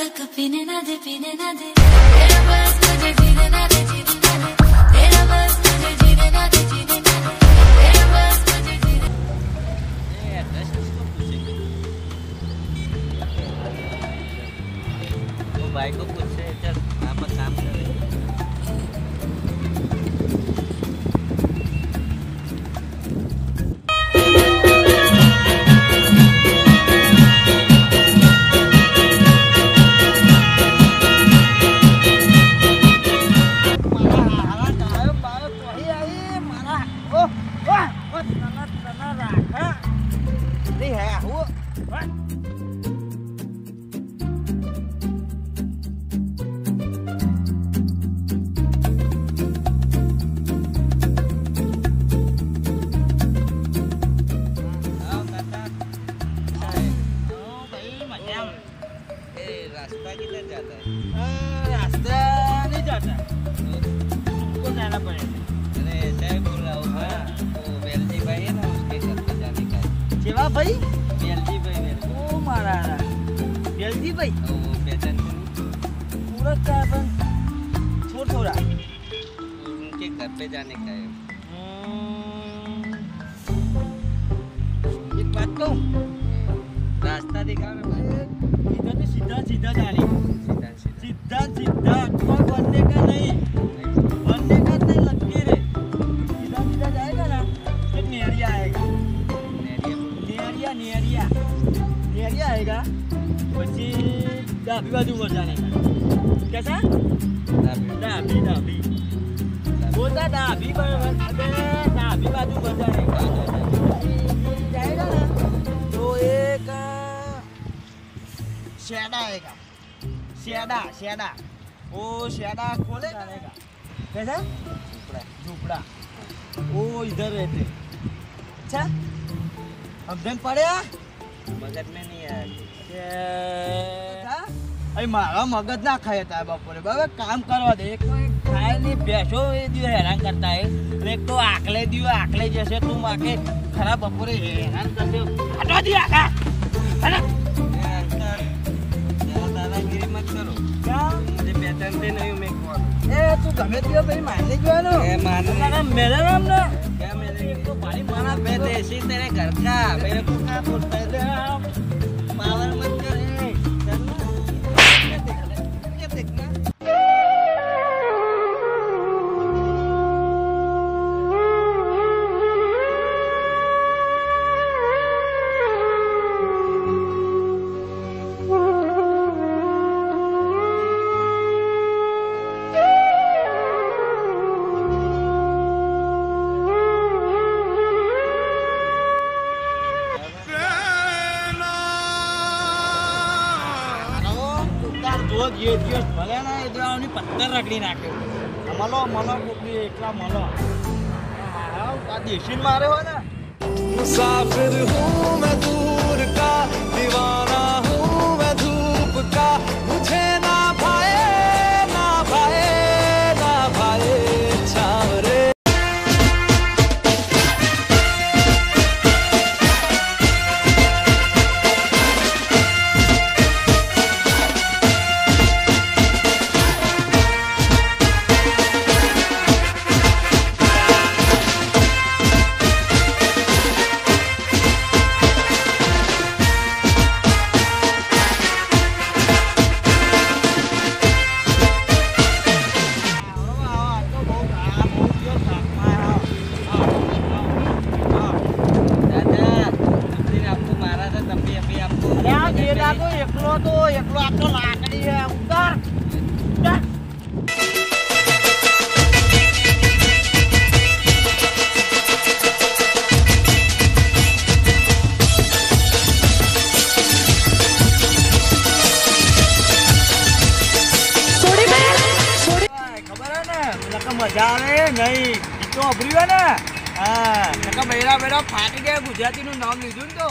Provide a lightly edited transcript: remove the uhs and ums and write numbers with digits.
तक पीने ना दे तेरा बस मुझे जीने ना दे तेरा बस मुझे जीने ना दे तेरा बस मुझे जीने। वो भाई को पूछ से चल आप काम कर रास्ता किधर जाता है? रास्ता नहीं जाता तो जाना पड़ेगा। अरे ऐसा ही बोल रहा हूँ वो वेलजी भाई है ना उसके घर पे जाने का है। सेवा भाई वेलजी भाई ओ मारा वेलजी भाई वो वेतन पूरा क्या बन छोड़ थोड़ा उनके घर पे जाने का है। एक बात कहूँ रास्ता दिखा ना भाई। इधर से सीधा सीधा जाने सीधा सीधा सीधा सीधा कोई बनने का नहीं बनने का नहीं लटके रे सीधा सीधा जाएगा ना तो नेरिया आएगा नेरिया नेरिया नेरिया आएगा પછી ડાબી બાજુ પર જાને कैसा ડાબી ડાબી बोलता ડાબી बाजू पर जाने जाएगा ना तो एक शेडा आएगा शेडा शेडा वो शेडा खोले जाएगा कैसा झोपड़ा झोपड़ा वो इधर रहते अच्छा अब दिन पड़े मगज में नहीं आया अरे मारा मगज ना खाए था बपोरे बाबा काम करवा दे एक तो खाए नहीं बैठो ये दियो हैरान करता है एक तो आकले दियो आकले जैसे तुम आके खराब बपोरे हैरान करते हो हटवा दिया का है ना दादागिरी मत करो क्या मुझे पहचानते नहीं हूँ मैं कौन। ए तू गमे दियो भाई मानने जो है ना मानो मेरा नाम ना क्या मेरे एक तो भाई माना मैं देसी तेरे घर का मेरे को क्या बोलता है पावर मत कर क्या देखना ये दिवस भले ना ये द्रावणी पत्थर रगड़ी नाख्यो मलो मलो कोकड़ी एकला मलो हां का देशीन मारे हो ना मुसाफिर हूँ मैं दूर का दीवाना हूँ मैं धूप का मुझे ना भाए ना भाए ना भाए छावरे એકલો તો એકલો આટલો લાકડી હે ઉતાર ઉતાર ખબર હે ને મજા આવે નહીં ગીતો અભર્યું હે ને હા બૈરા બૈરા ફાટી ગયા ગુજરાતીનું નામ લીધું ને તો